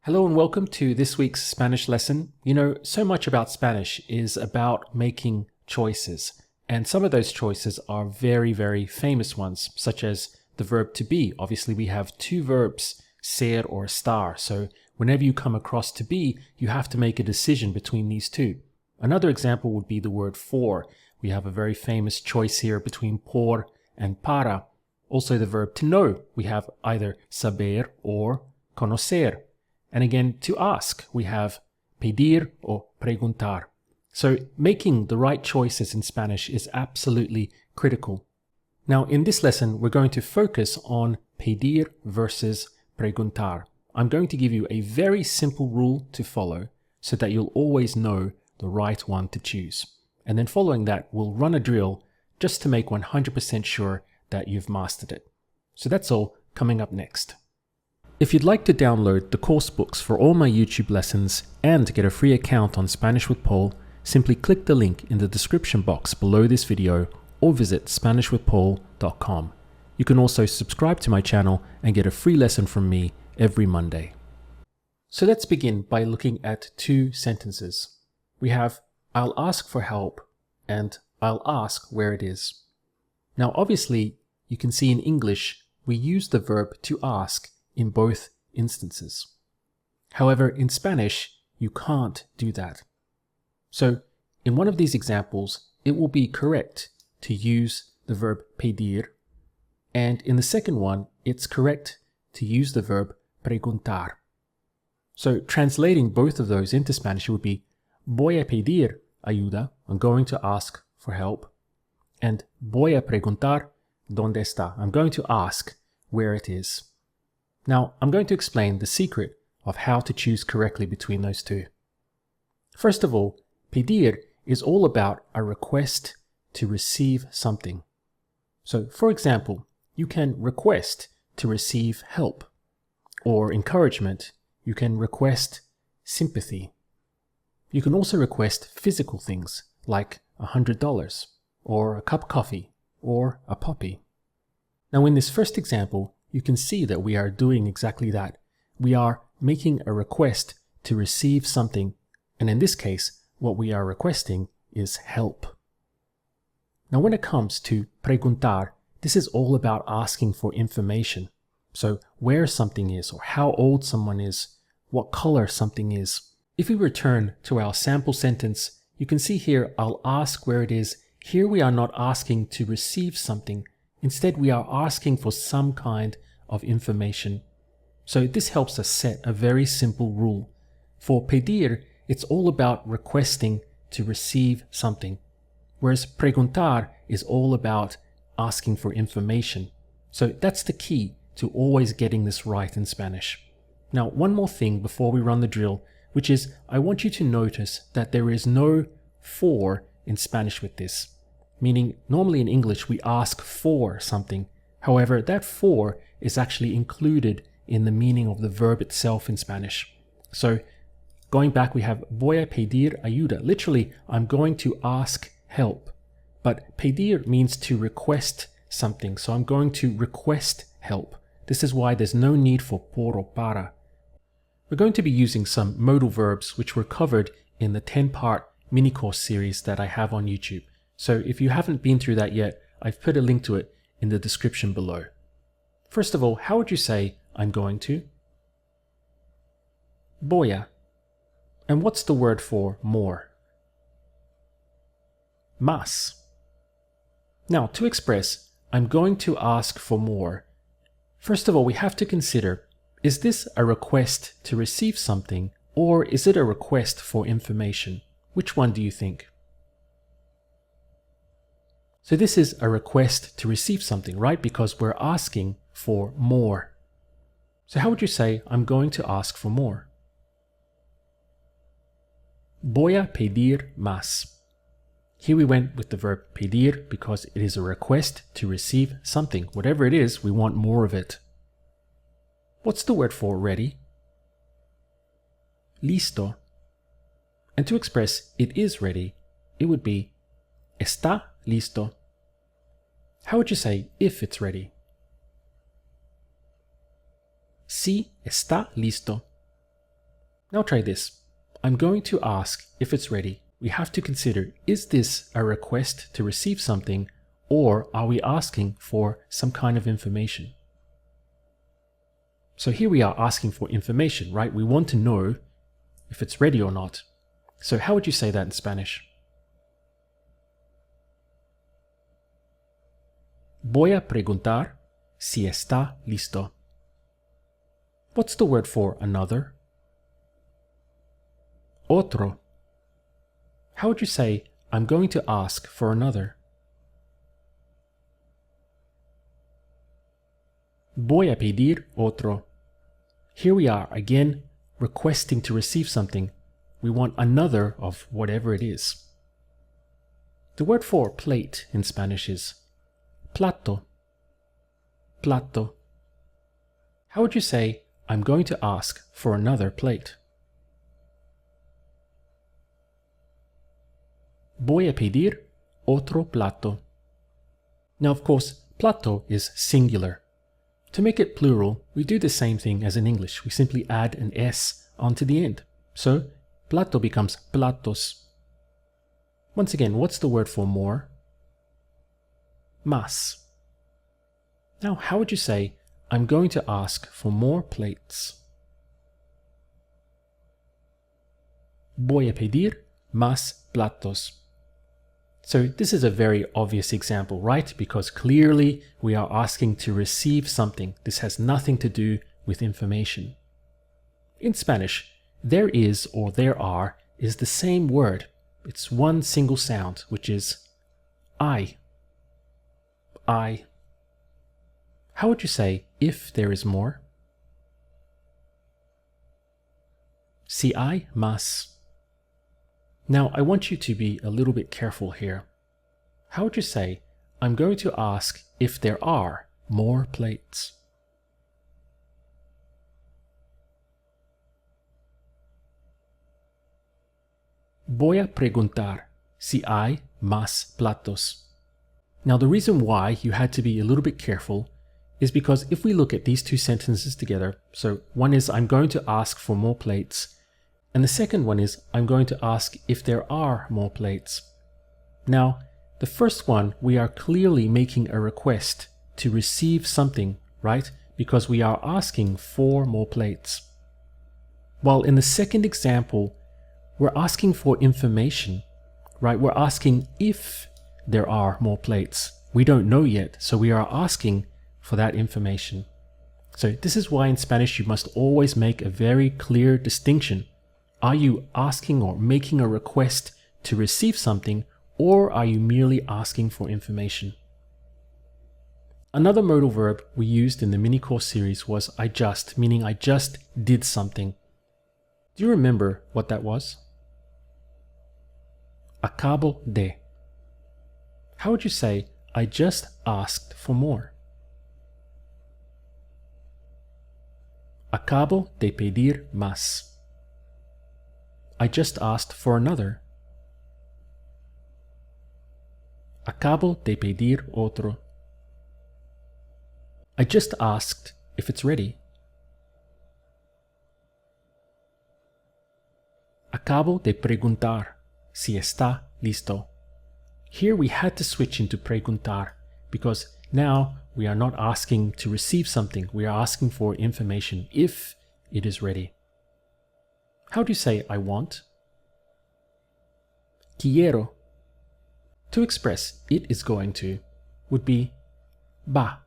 Hello and welcome to this week's Spanish lesson. You know, so much about Spanish is about making choices. And some of those choices are very, very famous ones, such as the verb to be. Obviously, we have two verbs, ser or estar. So whenever you come across to be, you have to make a decision between these two. Another example would be the word for. We have a very famous choice here between por and para. Also the verb to know. We have either saber or conocer. And again, to ask, we have pedir or preguntar. So making the right choices in Spanish is absolutely critical. Now, in this lesson, we're going to focus on pedir versus preguntar. I'm going to give you a very simple rule to follow so that you'll always know the right one to choose. And then following that, we'll run a drill just to make 100% sure that you've mastered it. So that's all coming up next. If you'd like to download the course books for all my YouTube lessons and get a free account on Spanish with Paul, simply click the link in the description box below this video or visit SpanishWithPaul.com. You can also subscribe to my channel and get a free lesson from me every Monday. So let's begin by looking at two sentences. We have, I'll ask for help and I'll ask where it is. Now obviously, you can see in English, we use the verb to ask in both instances. However, in Spanish, you can't do that. So in one of these examples, it will be correct to use the verb pedir, and in the second one, it's correct to use the verb preguntar. So translating both of those into Spanish, it would be voy a pedir ayuda, I'm going to ask for help, and voy a preguntar dónde está, I'm going to ask where it is. Now, I'm going to explain the secret of how to choose correctly between those two. First of all, pedir is all about a request to receive something. So, for example, you can request to receive help or encouragement. You can request sympathy. You can also request physical things like $100 or a cup of coffee or a puppy. Now, in this first example, you can see that we are doing exactly that. We are making a request to receive something, and in this case, what we are requesting is help. Now, when it comes to preguntar, this is all about asking for information. So, where something is, or how old someone is, what color something is. If we return to our sample sentence, you can see here, I'll ask where it is. Here we are not asking to receive something. Instead, we are asking for some kind of information. So this helps us set a very simple rule. For pedir, it's all about requesting to receive something, whereas preguntar is all about asking for information. So that's the key to always getting this right in Spanish. Now, one more thing before we run the drill, which is I want you to notice that there is no for in Spanish with this. Meaning, normally in English, we ask for something. However, that for is actually included in the meaning of the verb itself in Spanish. So, going back, we have voy a pedir ayuda. Literally, I'm going to ask help. But pedir means to request something. So I'm going to request help. This is why there's no need for por or para. We're going to be using some modal verbs which were covered in the 10-part mini course series that I have on YouTube. So if you haven't been through that yet, I've put a link to it in the description below. First of all, how would you say I'm going to? Voy a. And what's the word for more? Más. Now, to express I'm going to ask for more, first of all, we have to consider, is this a request to receive something or is it a request for information? Which one do you think? So this is a request to receive something, right? Because we're asking for more. So how would you say, I'm going to ask for more? Voy a pedir más. Here we went with the verb pedir because it is a request to receive something. Whatever it is, we want more of it. What's the word for ready? Listo. And to express it is ready, it would be está listo. How would you say if it's ready? Si está listo. Now try this. I'm going to ask if it's ready. We have to consider, is this a request to receive something, or are we asking for some kind of information? So here we are asking for information, right? We want to know if it's ready or not. So how would you say that in Spanish? Voy a preguntar si está listo. What's the word for another? Otro. How would you say, I'm going to ask for another? Voy a pedir otro. Here we are again requesting to receive something. We want another of whatever it is. The word for plate in Spanish is plato. Plato. How would you say, I'm going to ask for another plate? Voy a pedir otro plato. Now, of course, plato is singular. To make it plural, we do the same thing as in English. We simply add an S onto the end. So, plato becomes platos. Once again, what's the word for more? Más. Now, how would you say, I'm going to ask for more plates? Voy a pedir más platos. So this is a very obvious example, right? Because clearly we are asking to receive something. This has nothing to do with information. In Spanish, there is or there are is the same word. It's one single sound, which is I. I. How would you say if there is more? Si hay más. Now, I want you to be a little bit careful here. How would you say, I'm going to ask if there are more plates? Voy a preguntar si hay más platos. Now, the reason why you had to be a little bit careful is because if we look at these two sentences together, so one is I'm going to ask for more plates, and the second one is, I'm going to ask if there are more plates. Now, the first one, we are clearly making a request to receive something, right? Because we are asking for more plates. While in the second example, we're asking for information, right? We're asking if there are more plates. We don't know yet, so we are asking for that information. So this is why in Spanish you must always make a very clear distinction. Are you asking or making a request to receive something, or are you merely asking for information? Another modal verb we used in the mini course series was I just, meaning I just did something. Do you remember what that was? Acabo de. How would you say, I just asked for more? Acabo de pedir más. I just asked for another. Acabo de pedir otro. I just asked if it's ready. Acabo de preguntar si está listo. Here we had to switch into preguntar because now we are not asking to receive something. We are asking for information if it is ready. How do you say I want? Quiero. To express it is going to would be va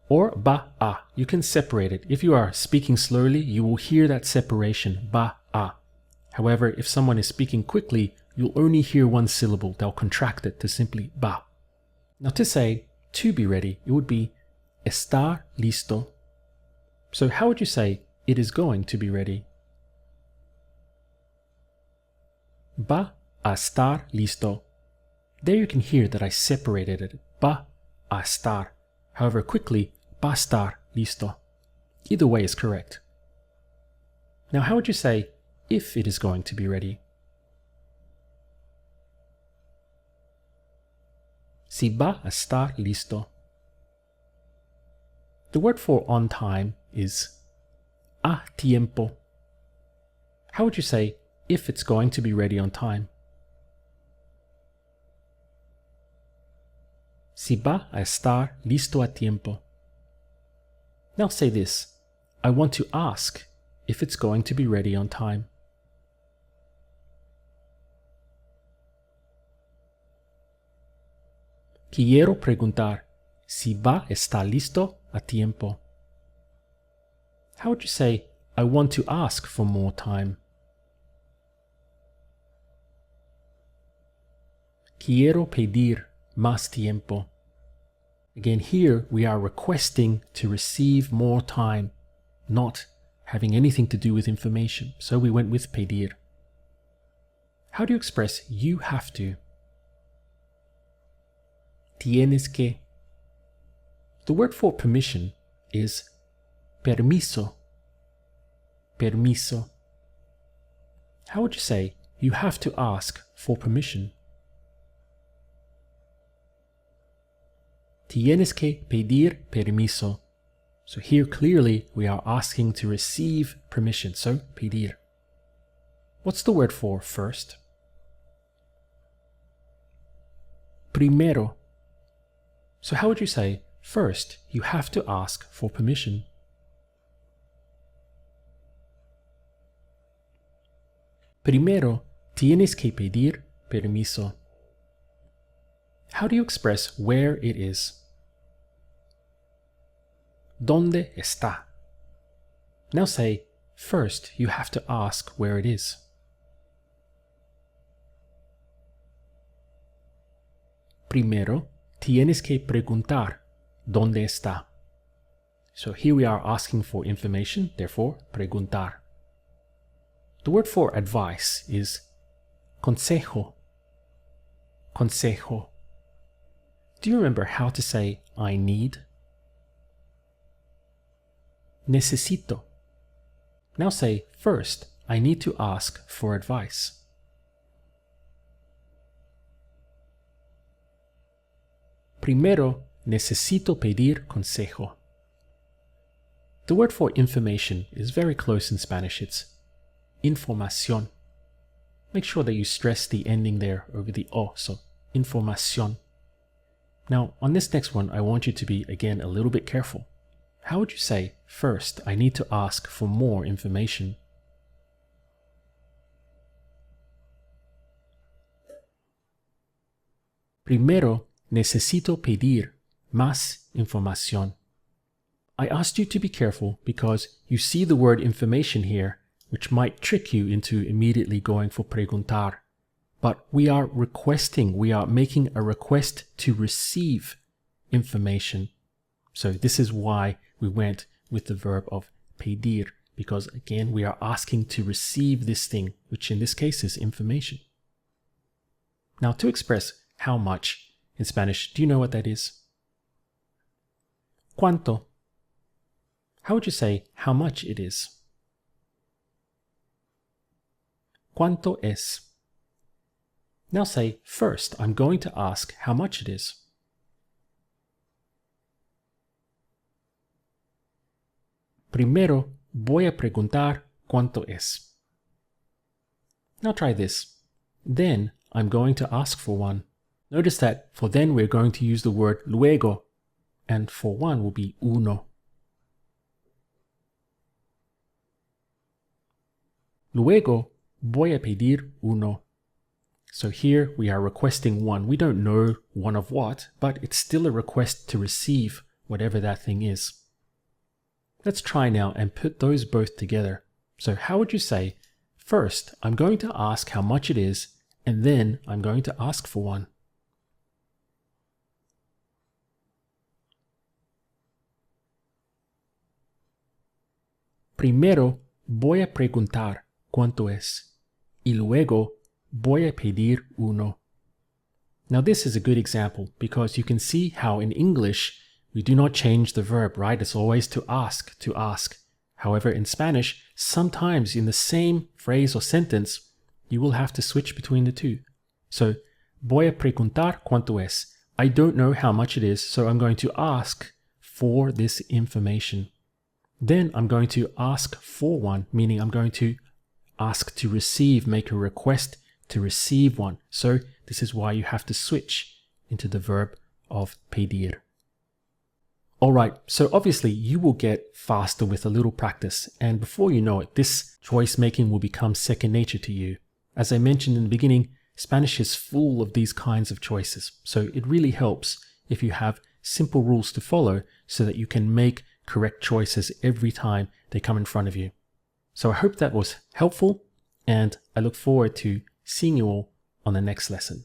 or va a. You can separate it. If you are speaking slowly, you will hear that separation, va a. However, if someone is speaking quickly, you'll only hear one syllable. They'll contract it to simply va. Now to say to be ready, it would be estar listo. So how would you say it is going to be ready? Va a estar listo. There you can hear that I separated it. Va a estar. However, quickly, va a estar listo. Either way is correct. Now, how would you say if it is going to be ready? Si va a estar listo. The word for on time is a tiempo. How would you say if it's going to be ready on time? Si va a estar listo a tiempo. Now say this. I want to ask if it's going to be ready on time. Quiero preguntar si va a estar listo a tiempo. How would you say, I want to ask for more time? Quiero pedir más tiempo. Again, here we are requesting to receive more time, not having anything to do with information. So we went with pedir. How do you express you have to? Tienes que. The word for permission is permiso. Permiso. How would you say you have to ask for permission? Tienes que pedir permiso. So here clearly we are asking to receive permission. So pedir. What's the word for first? Primero. So how would you say first you have to ask for permission? Primero tienes que pedir permiso. How do you express where it is? ¿Dónde está? Now say, first you have to ask where it is. Primero, tienes que preguntar dónde está. So here we are asking for information, therefore, preguntar. The word for advice is consejo. Consejo. Do you remember how to say I need? Necesito. Now say, first, I need to ask for advice. Primero, necesito pedir consejo. The word for information is very close in Spanish. It's información. Make sure that you stress the ending there over the O, so información. Now, on this next one, I want you to be, again, a little bit careful. How would you say, first, I need to ask for more information? Primero, necesito pedir más información. I asked you to be careful because you see the word information here, which might trick you into immediately going for preguntar. But we are requesting, we are making a request to receive information. So this is why we went with the verb of pedir, because again, we are asking to receive this thing, which in this case is information. Now to express how much in Spanish, do you know what that is? ¿Cuánto? How would you say how much it is? ¿Cuánto es? Now say, first, I'm going to ask how much it is. Primero, voy a preguntar cuánto es. Now try this. Then, I'm going to ask for one. Notice that for then we're going to use the word luego, and for one will be uno. Luego, voy a pedir uno. So here we are requesting one. We don't know one of what, but it's still a request to receive whatever that thing is. Let's try now and put those both together. So how would you say, first, I'm going to ask how much it is, and then I'm going to ask for one. Primero, voy a preguntar cuánto es, y luego voy a pedir uno. Now this is a good example because you can see how in English we do not change the verb, right? It's always to ask, to ask. However, in Spanish, sometimes in the same phrase or sentence, you will have to switch between the two. So, voy a preguntar cuánto es. I don't know how much it is, so I'm going to ask for this information. Then I'm going to ask for one, meaning I'm going to ask to receive, make a request to receive one. So this is why you have to switch into the verb of pedir. Alright, so obviously you will get faster with a little practice, and before you know it, this choice making will become second nature to you. As I mentioned in the beginning, Spanish is full of these kinds of choices, so it really helps if you have simple rules to follow so that you can make correct choices every time they come in front of you. So I hope that was helpful, and I look forward to seeing you all on the next lesson.